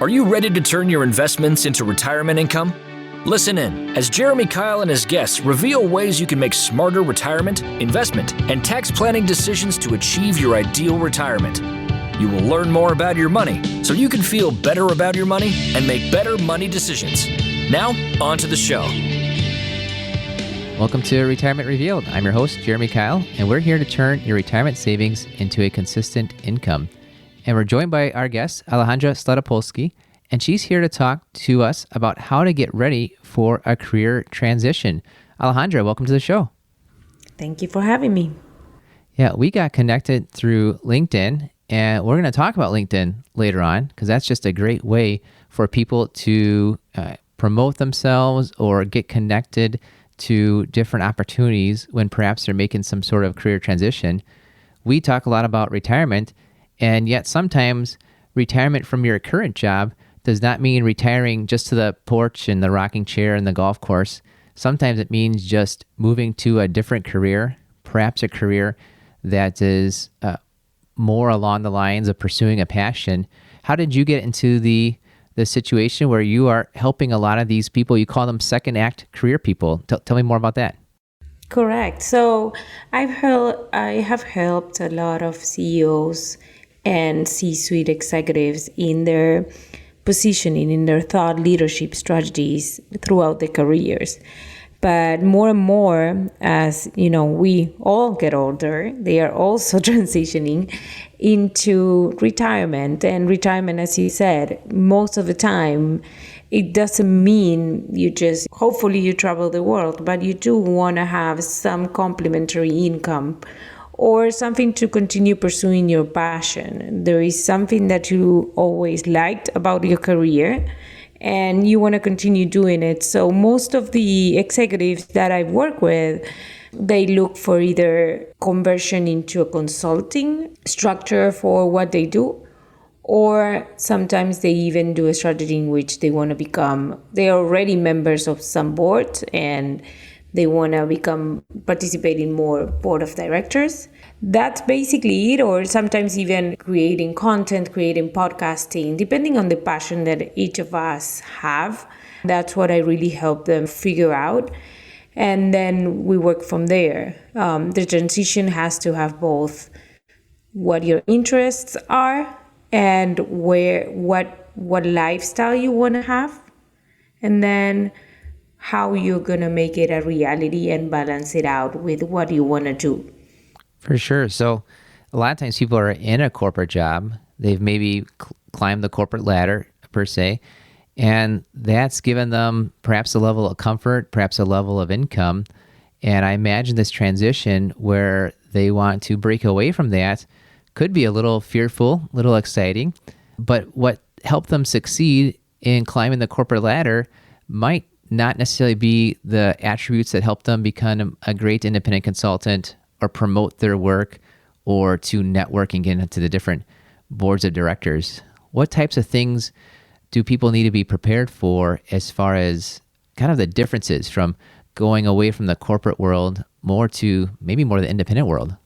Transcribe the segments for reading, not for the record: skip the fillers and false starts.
Are you ready to turn your investments into retirement income? Listen in as Jeremy Keil and his guests reveal ways you can make smarter retirement, investment, and tax planning decisions to achieve your ideal retirement. You will learn more about your money so you can feel better about your money and make better money decisions. Now, on to the show. Welcome to Retirement Revealed. I'm your host, Jeremy Keil, and we're here to turn your retirement savings into a consistent income. And we're joined by our guest, Alejandra Slatapolsky, and she's here to talk to us about how to get ready for a career transition. Alejandra, welcome to the show. Thank you for having me. Yeah, we got connected through LinkedIn, and we're going to talk about LinkedIn later on because that's just a great way for people to promote themselves or get connected to different opportunities when perhaps they're making some sort of career transition. We talk a lot about retirement, and yet sometimes retirement from your current job does not mean retiring just to the porch and the rocking chair and the golf course. Sometimes it means just moving to a different career, perhaps a career that is more along the lines of pursuing a passion. How did you get into the situation where you are helping a lot of these people? You call them second act career people. Tell me more about that. Correct. So I have helped a lot of CEOs and C-suite executives in their positioning, in their thought leadership strategies throughout their careers. But more and more, as you know, we all get older, they are also transitioning into retirement. And retirement, as you said, most of the time, it doesn't mean hopefully you travel the world, but you do want to have some complementary income or something to continue pursuing your passion. There is something that you always liked about your career and you want to continue doing it. So most of the executives that I work with, they look for either conversion into a consulting structure for what they do, or sometimes they even do a strategy in which they want to they are already members of some board and they want to participate in more board of directors. That's basically it, or sometimes even creating content, creating podcasting, depending on the passion that each of us have. That's what I really help them figure out. And then we work from there. The transition has to have both what your interests are and what lifestyle you want to have, and then how you're going to make it a reality and balance it out with what you want to do. For sure. So a lot of times people are in a corporate job. They've maybe climbed the corporate ladder per se, and that's given them perhaps a level of comfort, perhaps a level of income. And I imagine this transition where they want to break away from that could be a little fearful, a little exciting, but what helped them succeed in climbing the corporate ladder might not necessarily be the attributes that help them become a great independent consultant or promote their work or to network and get into the different boards of directors. What types of things do people need to be prepared for as far as kind of the differences from going away from the corporate world more to maybe more the independent world?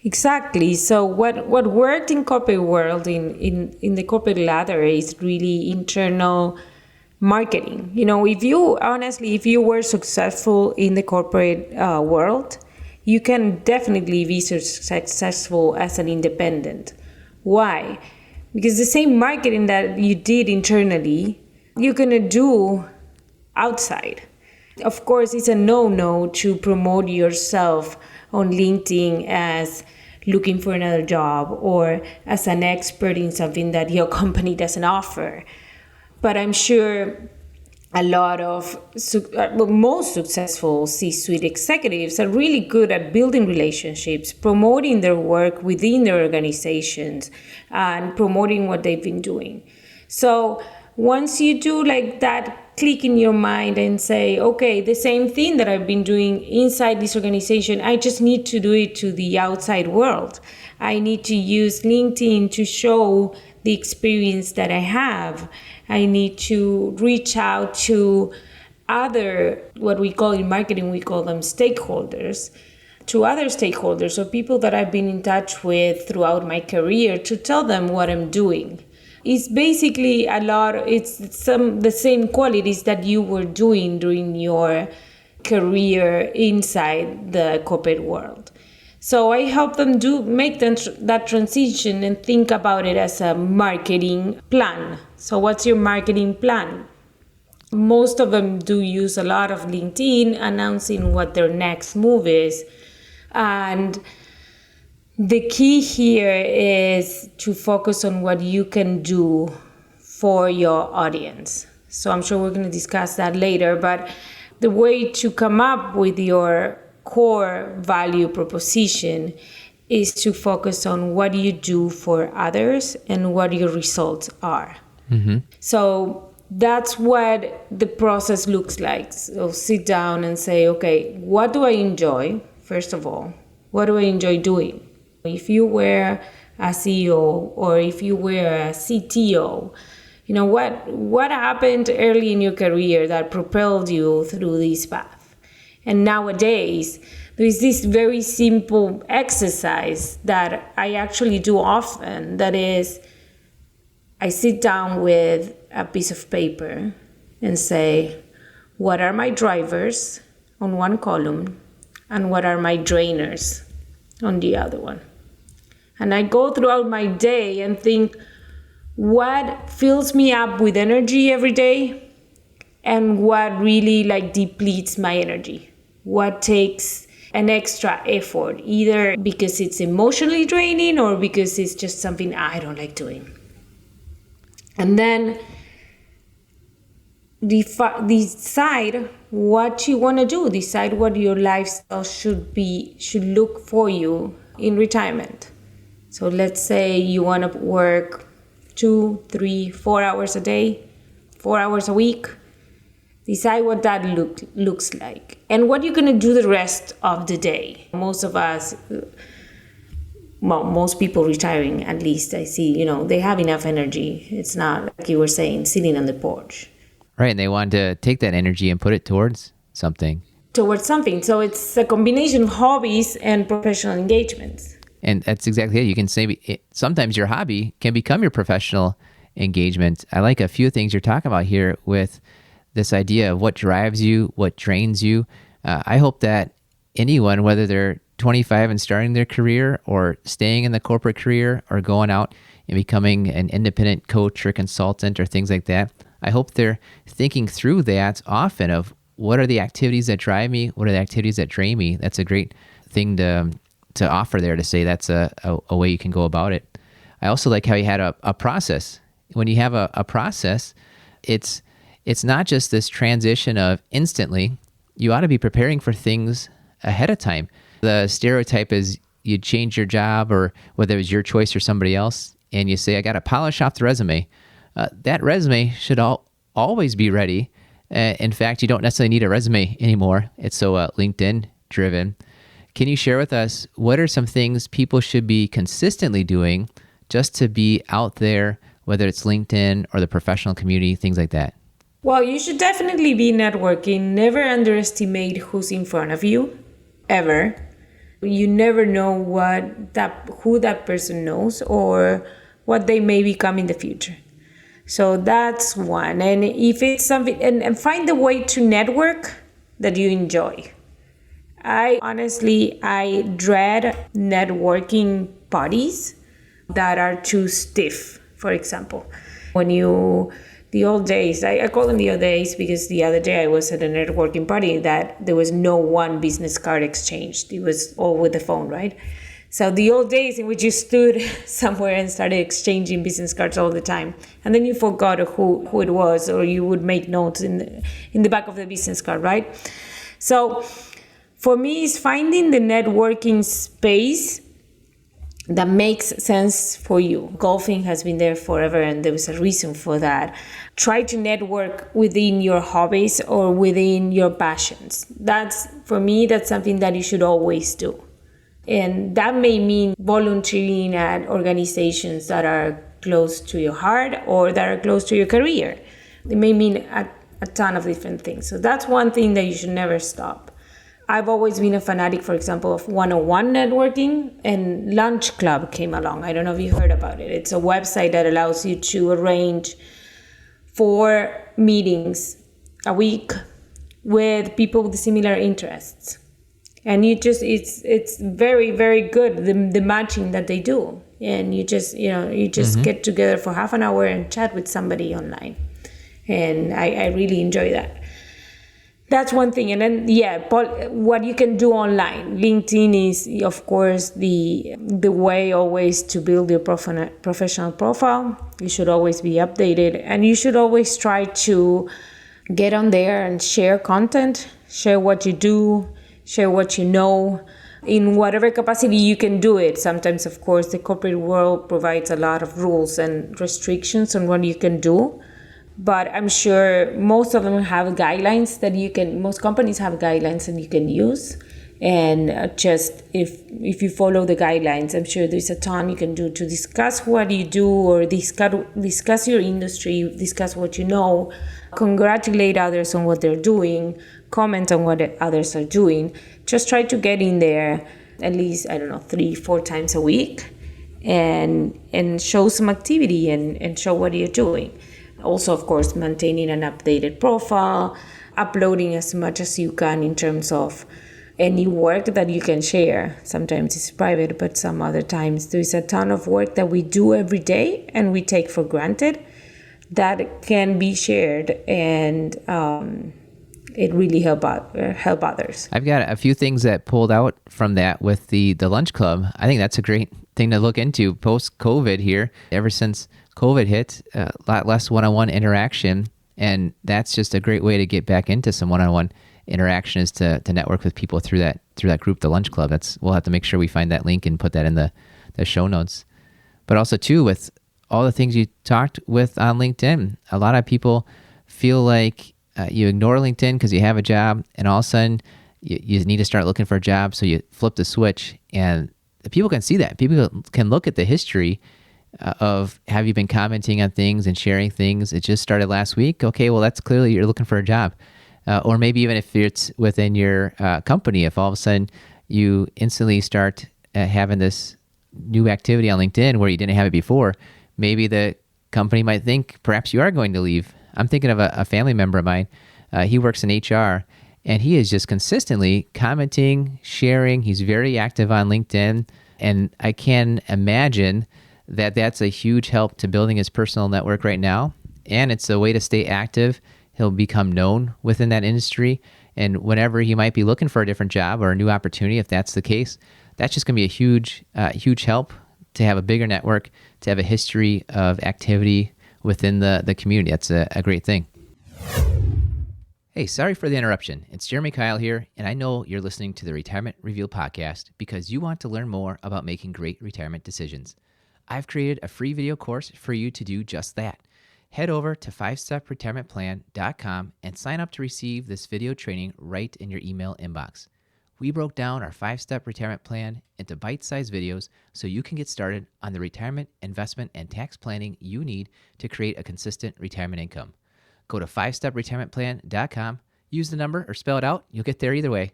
Exactly. So what worked in corporate world, in the corporate ladder, is really internal marketing. You know, if you were successful in the corporate world, you can definitely be successful as an independent. Why? Because the same marketing that you did internally, you're going to do outside. Of course, it's a no-no to promote yourself on LinkedIn as looking for another job or as an expert in something that your company doesn't offer. But I'm sure a lot of most successful C-suite executives are really good at building relationships, promoting their work within their organizations, and promoting what they've been doing. So once you do like that click in your mind and say, okay, the same thing that I've been doing inside this organization, I just need to do it to the outside world. I need to use LinkedIn to show the experience that I have. I need to reach out to other, what we call in marketing, we call them stakeholders, to other stakeholders or people that I've been in touch with throughout my career to tell them what I'm doing. It's basically it's the same qualities that you were doing during your career inside the corporate world. So I help them make that transition and think about it as a marketing plan. So what's your marketing plan? Most of them do use a lot of LinkedIn, announcing what their next move is. And the key here is to focus on what you can do for your audience. So I'm sure we're going to discuss that later, but the way to come up with your core value proposition is to focus on what you do for others and what your results are. Mm-hmm. So that's what the process looks like. So sit down and say, okay, what do I enjoy? First of all, what do I enjoy doing? If you were a CEO or if you were a CTO, what happened early in your career that propelled you through this path? And nowadays, there is this very simple exercise that I actually do often. That is, I sit down with a piece of paper and say, what are my drivers on one column and what are my drainers on the other one? And I go throughout my day and think, what fills me up with energy every day and what really depletes my energy? What takes an extra effort, either because it's emotionally draining or because it's just something I don't like doing. And then decide what you want to do. Decide what your lifestyle should look for you in retirement. So let's say you want to work 2, 3, 4 hours a day, 4 hours a week. Decide what that looks like and what you're going to do the rest of the day. Most of us, most people retiring, at least I see, they have enough energy. It's not, like you were saying, sitting on the porch. Right, and they want to take that energy and put it towards something. So it's a combination of hobbies and professional engagements. And that's exactly it. You can say sometimes your hobby can become your professional engagement. I like a few things you're talking about here with this idea of what drives you, what drains you. I hope that anyone, whether they're 25 and starting their career or staying in the corporate career or going out and becoming an independent coach or consultant or things like that, I hope they're thinking through that often of what are the activities that drive me, what are the activities that drain me. That's a great thing to offer there, to say that's a way you can go about it. I also like how you had a process. When you have a process, it's not just this transition of instantly. You ought to be preparing for things ahead of time. The stereotype is you change your job, or whether it was your choice or somebody else, and you say, I got to polish off the resume. That resume should always be ready. In fact, you don't necessarily need a resume anymore. It's so LinkedIn driven. Can you share with us what are some things people should be consistently doing just to be out there, whether it's LinkedIn or the professional community, things like that? Well, you should definitely be networking. Never underestimate who's in front of you, ever. You never know who that person knows or what they may become in the future. So that's one. And if it's something, and find a way to network that you enjoy. I dread networking parties that are too stiff, for example. The old days, I call them the old days because the other day I was at a networking party that there was no one business card exchanged. It was all with the phone, right? So the old days in which you stood somewhere and started exchanging business cards all the time, and then you forgot who it was, or you would make notes in the back of the business card, right? So for me, it's finding the networking space that makes sense for you. Golfing has been there forever, and there was a reason for that. Try to network within your hobbies or within your passions. For me, that's something that you should always do. And that may mean volunteering at organizations that are close to your heart or that are close to your career. It may mean a ton of different things. So that's one thing that you should never stop. I've always been a fanatic, for example, of one-on-one networking, and Lunch Club came along. I don't know if you heard about it. It's a website that allows you to arrange 4 meetings a week with people with similar interests. And it's very, very good, the matching that they do. And you just get together for half an hour and chat with somebody online. And I really enjoy that. That's one thing. And then, what you can do online. LinkedIn is, of course, the way always to build your professional profile. You should always be updated. And you should always try to get on there and share content, share what you do, share what you know, in whatever capacity you can do it. Sometimes, of course, the corporate world provides a lot of rules and restrictions on what you can do. But I'm sure most of them have guidelines most companies have guidelines that you can use. And just if you follow the guidelines, I'm sure there's a ton you can do to discuss what you do, or discuss your industry, discuss what you know, congratulate others on what they're doing, comment on what others are doing. Just try to get in there at least, 3-4 times a week and show some activity and show what you're doing. Also, of course, maintaining an updated profile, uploading as much as you can in terms of any work that you can share. Sometimes it's private, but some other times there's a ton of work that we do every day and we take for granted that can be shared, and it really help others. I've got a few things that pulled out from that with the lunch club. I think that's a great thing to look into post-COVID here. Ever since COVID hit, a lot less one-on-one interaction, and that's just a great way to get back into some one-on-one interaction, is to network with people through that group, the lunch club. We'll have to make sure we find that link and put that in the show notes. But also too, with all the things you talked with on LinkedIn, a lot of people feel like you ignore LinkedIn because you have a job, and all of a sudden you need to start looking for a job, so you flip the switch, and people can see that. People can look at the history of, have you been commenting on things and sharing things? It just started last week. Okay, well, that's clearly you're looking for a job. Or maybe even if it's within your company, if all of a sudden you instantly start having this new activity on LinkedIn where you didn't have it before, maybe the company might think perhaps you are going to leave. I'm thinking of a family member of mine. He works in HR, and he is just consistently commenting, sharing. He's very active on LinkedIn, and I can imagine that that's a huge help to building his personal network right now. And it's a way to stay active. He'll become known within that industry. And whenever he might be looking for a different job or a new opportunity, if that's the case, that's just going to be a huge help to have a bigger network, to have a history of activity within the community. That's a great thing. Hey, sorry for the interruption. It's Jeremy Keil here, and I know you're listening to the Retirement Reveal podcast because you want to learn more about making great retirement decisions. I've created a free video course for you to do just that. Head over to 5stepretirementplan.com and sign up to receive this video training right in your email inbox. We broke down our 5-step retirement plan into bite-sized videos so you can get started on the retirement, investment, and tax planning you need to create a consistent retirement income. Go to 5stepretirementplan.com, use the number or spell it out. You'll get there either way.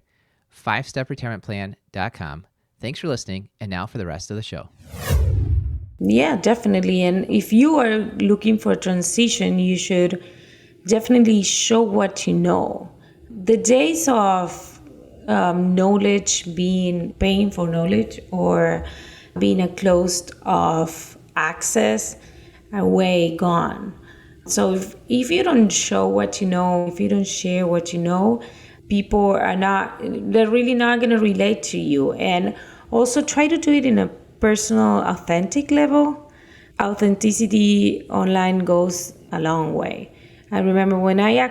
5stepretirementplan.com. Thanks for listening, and now for the rest of the show. Yeah, definitely. And if you are looking for a transition, you should definitely show what you know. The days of knowledge paying for knowledge or being a closed off access are way gone. So if you don't show what you know, if you don't share what you know, they're really not going to relate to you. And also try to do it in a personal, authentic level. Authenticity online goes a long way. I remember when I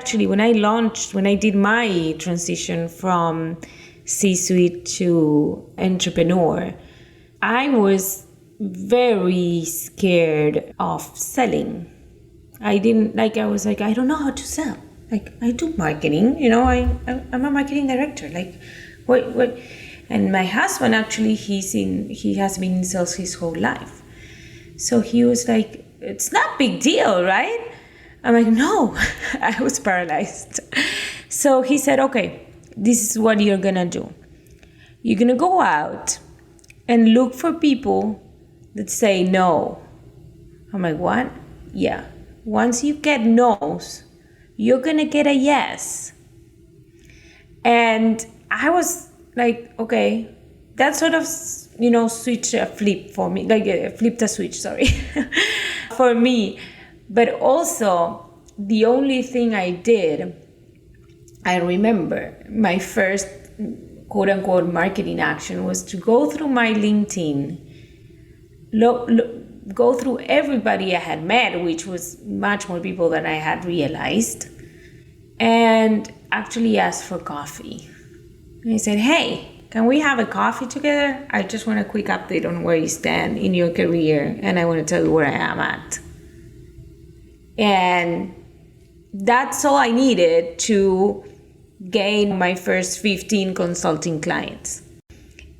did my transition from C-suite to entrepreneur, I was very scared of selling. I was like, I don't know how to sell. Like, I do marketing, I'm a marketing director. Like, what? And my husband, actually, he has been in sales his whole life. So he was like, it's not a big deal, right? I'm like, no. I was paralyzed. So he said, okay, this is what you're gonna do. You're gonna go out and look for people that say no. I'm like, what? Yeah. Once you get no's, you're gonna get a yes. And I was like, okay, that sort of, switch a flip for me, flipped a switch, sorry, for me. But also, the only thing I did, I remember my first quote unquote marketing action was to go through my LinkedIn, go through everybody I had met, which was much more people than I had realized, and actually ask for coffee. And I said, hey, can we have a coffee together? I just want a quick update on where you stand in your career, and I want to tell you where I am at. And that's all I needed to gain my first 15 consulting clients.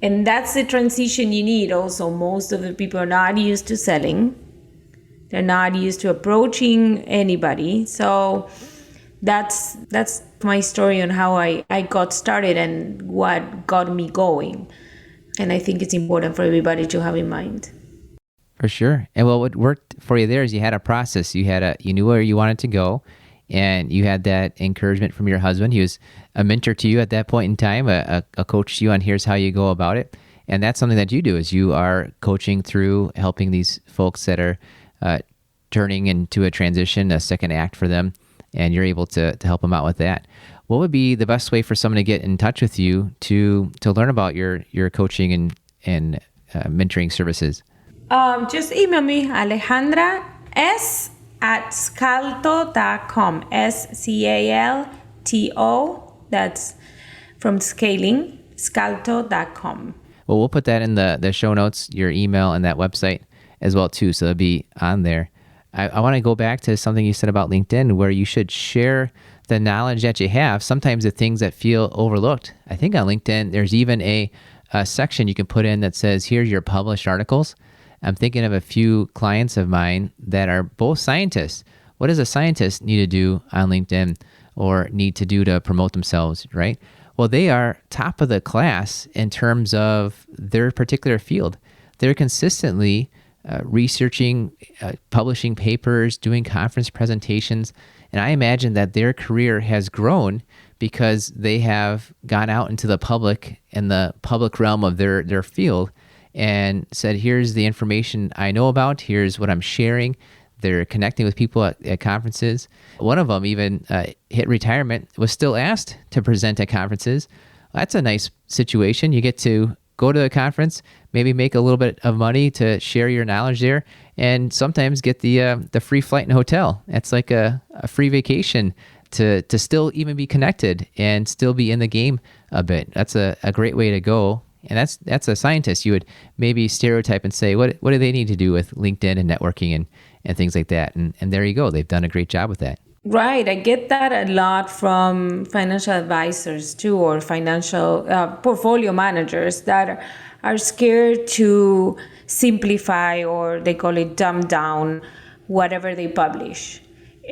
And that's the transition you need also. Most of the people are not used to selling. They're not used to approaching anybody. So that's my story on how I got started and what got me going. And I think it's important for everybody to have in mind. For sure. And what worked for you there is you had a process. You knew where you wanted to go, and you had that encouragement from your husband. He was a mentor to you at that point in time, a coach to you on here's how you go about it. And that's something that you do, is you are coaching through helping these folks that are turning into a transition, a second act for them, and you're able to help them out with that. What would be the best way for someone to get in touch with you to learn about your coaching and mentoring services? Just email me, Alejandra s@scalto.com, SCALTO, that's from scaling, scalto.com. Well, we'll put that in the show notes, your email and that website as well too, so it'll be on there. I want to go back to something you said about LinkedIn, where you should share the knowledge that you have, sometimes the things that feel overlooked. I think on LinkedIn, there's even a section you can put in that says, here's your published articles. I'm thinking of a few clients of mine that are both scientists. What does a scientist need to do on LinkedIn or need to do to promote themselves, right? Well, they are top of the class in terms of their particular field. They're consistently researching, publishing papers, doing conference presentations, and I imagine that their career has grown because they have gone out into the public and the public realm of their field and said, here's the information I know about, here's what I'm sharing. They're connecting with people at conferences. One of them even hit retirement, was still asked to present at conferences. That's a nice situation. You get to go to a conference, maybe make a little bit of money to share your knowledge there, and sometimes get the free flight and hotel. That's like a free vacation to still even be connected and still be in the game a bit. That's a great way to go. And that's a scientist. You would maybe stereotype and say, what do they need to do with LinkedIn and networking and things like that? And there you go. They've done a great job with that. Right. I get that a lot from financial advisors too, or financial portfolio managers that are scared to simplify, or they call it dumb down, whatever they publish.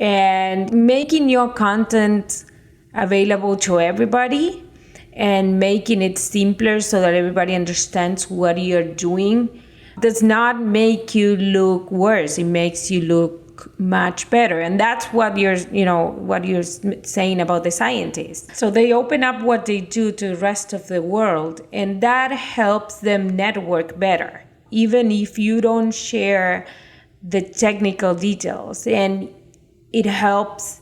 And making your content available to everybody and making it simpler so that everybody understands what you're doing does not make you look worse. It makes you look much better. And that's what you're saying about the scientists. So they open up what they do to the rest of the world, and that helps them network better, even if you don't share the technical details. And it helps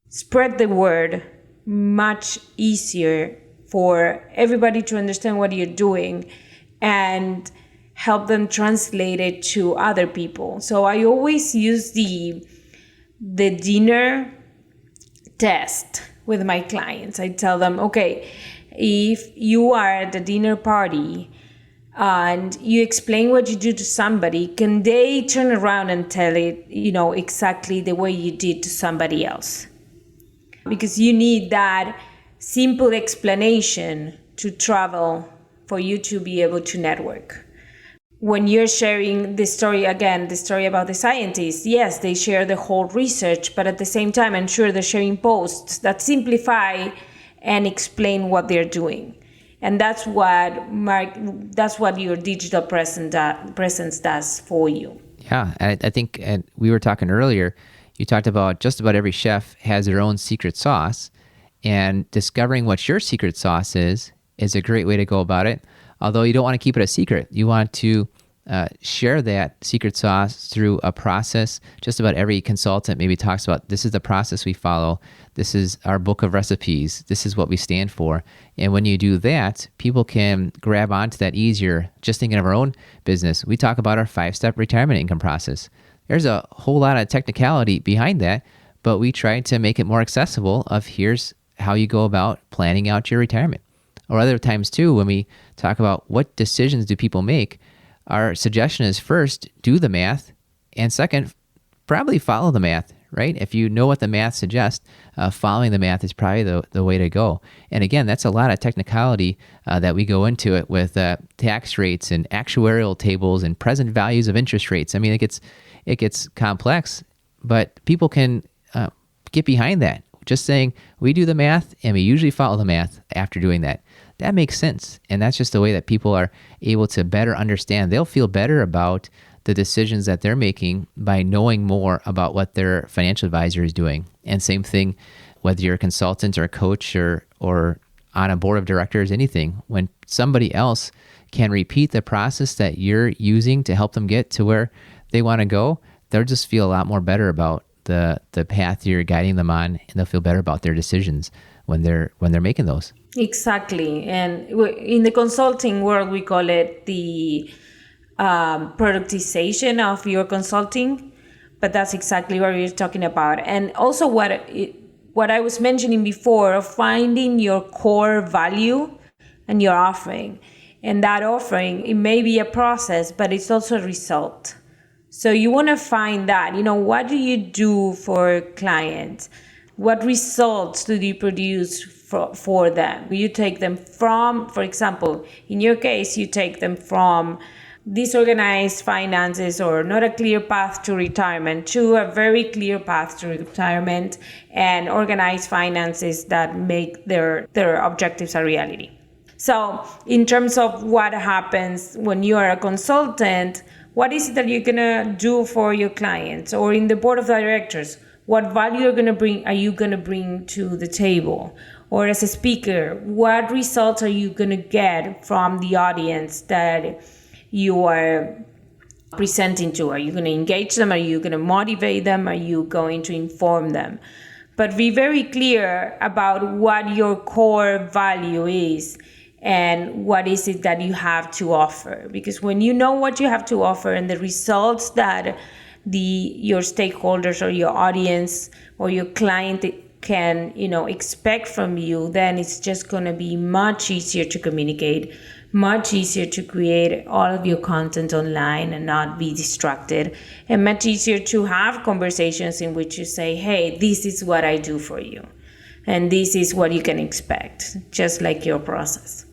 spread the word much easier for everybody to understand what you're doing and help them translate it to other people. So I always use the dinner test with my clients. I tell them, okay, if you are at a dinner party and you explain what you do to somebody, can they turn around and tell it, exactly the way you did to somebody else? Because you need that simple explanation to travel for you to be able to network. When you're sharing the story about the scientists, yes, they share the whole research, but at the same time, I'm sure they're sharing posts that simplify and explain what they're doing. And that's what your digital presence does for you. Yeah, I think we were talking earlier, you talked about just about every chef has their own secret sauce, and discovering what your secret sauce is a great way to go about it. Although you don't want to keep it a secret. You want to share that secret sauce through a process. Just about every consultant maybe talks about, this is the process we follow. This is our book of recipes. This is what we stand for. And when you do that, people can grab onto that easier. Just thinking of our own business, we talk about our 5-step retirement income process. There's a whole lot of technicality behind that, but we try to make it more accessible of here's how you go about planning out your retirement. Or other times too, when we talk about what decisions do people make, our suggestion is first, do the math, and second, probably follow the math, right? If you know what the math suggests, following the math is probably the way to go. And again, that's a lot of technicality that we go into it with tax rates and actuarial tables and present values of interest rates. I mean, it gets complex, but people can get behind that. Just saying, we do the math and we usually follow the math after doing that. That makes sense. And that's just the way that people are able to better understand. They'll feel better about the decisions that they're making by knowing more about what their financial advisor is doing. And same thing, whether you're a consultant or a coach or on a board of directors, anything, when somebody else can repeat the process that you're using to help them get to where they want to go, they'll just feel a lot more better about the path you're guiding them on, and they'll feel better about their decisions when they're making those. Exactly. And in the consulting world, we call it the productization of your consulting, but that's exactly what we're talking about. And also what I was mentioning before, of finding your core value and your offering. And that offering, it may be a process, but it's also a result. So you want to find that, what do you do for clients? What results do you produce for them? You take them from, for example, in your case, you take them from disorganized finances or not a clear path to retirement to a very clear path to retirement and organized finances that make their objectives a reality. So in terms of what happens when you are a consultant, what is it that you're going to do for your clients? Or in the board of directors, what value are you going to bring to the table? Or as a speaker, what results are you going to get from the audience that you are presenting to? Are you going to engage them? Are you going to motivate them? Are you going to inform them? But be very clear about what your core value is and what is it that you have to offer. Because when you know what you have to offer and the results that your stakeholders or your audience or your client can, expect from you, then it's just going to be much easier to communicate, much easier to create all of your content online and not be distracted, and much easier to have conversations in which you say, hey, this is what I do for you, and this is what you can expect, just like your process.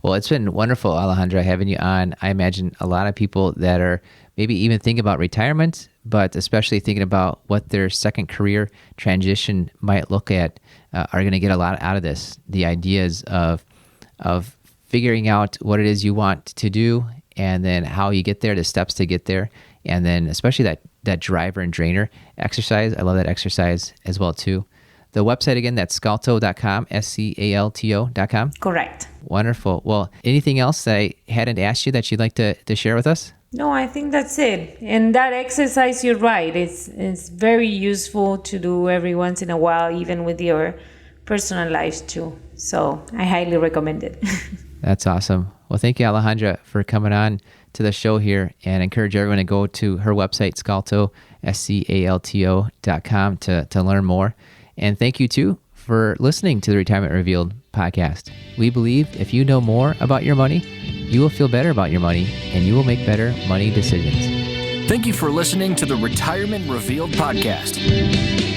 Well, it's been wonderful, Alejandra, having you on. I imagine a lot of people that are maybe even thinking about retirement, but especially thinking about what their second career transition might look at, are going to get a lot out of this. The ideas of figuring out what it is you want to do, and then how you get there, the steps to get there, and then especially that driver and drainer exercise. I love that exercise as well too. The website again, that's scalto.com, scalto.com. Correct. Wonderful. Well, anything else that I hadn't asked you that you'd like to share with us? No, I think that's it. And that exercise, you're right. It's very useful to do every once in a while, even with your personal lives too. So I highly recommend it. That's awesome. Well, thank you, Alejandra, for coming on to the show here, and encourage everyone to go to her website, Scalto, scalto.com to learn more. And thank you too for listening to the Retirement Revealed podcast. We believe if you know more about your money, you will feel better about your money and you will make better money decisions. Thank you for listening to the Retirement Revealed podcast.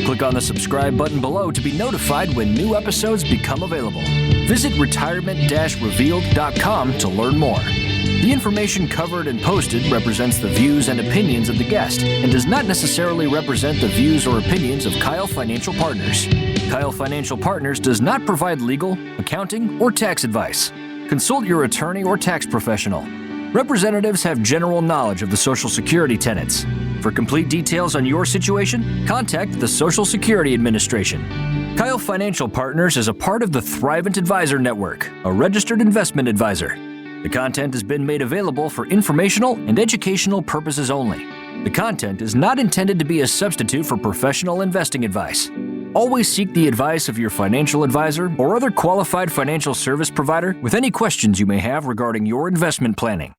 Click on the subscribe button below to be notified when new episodes become available. Visit retirement-revealed.com to learn more. The information covered and posted represents the views and opinions of the guest and does not necessarily represent the views or opinions of Keil Financial Partners. Keil Financial Partners does not provide legal, accounting, or tax advice. Consult your attorney or tax professional. Representatives have general knowledge of the Social Security tenets. For complete details on your situation, contact the Social Security Administration. Keil Financial Partners is a part of the Thrivent Advisor Network, a registered investment advisor. The content has been made available for informational and educational purposes only. The content is not intended to be a substitute for professional investing advice. Always seek the advice of your financial advisor or other qualified financial service provider with any questions you may have regarding your investment planning.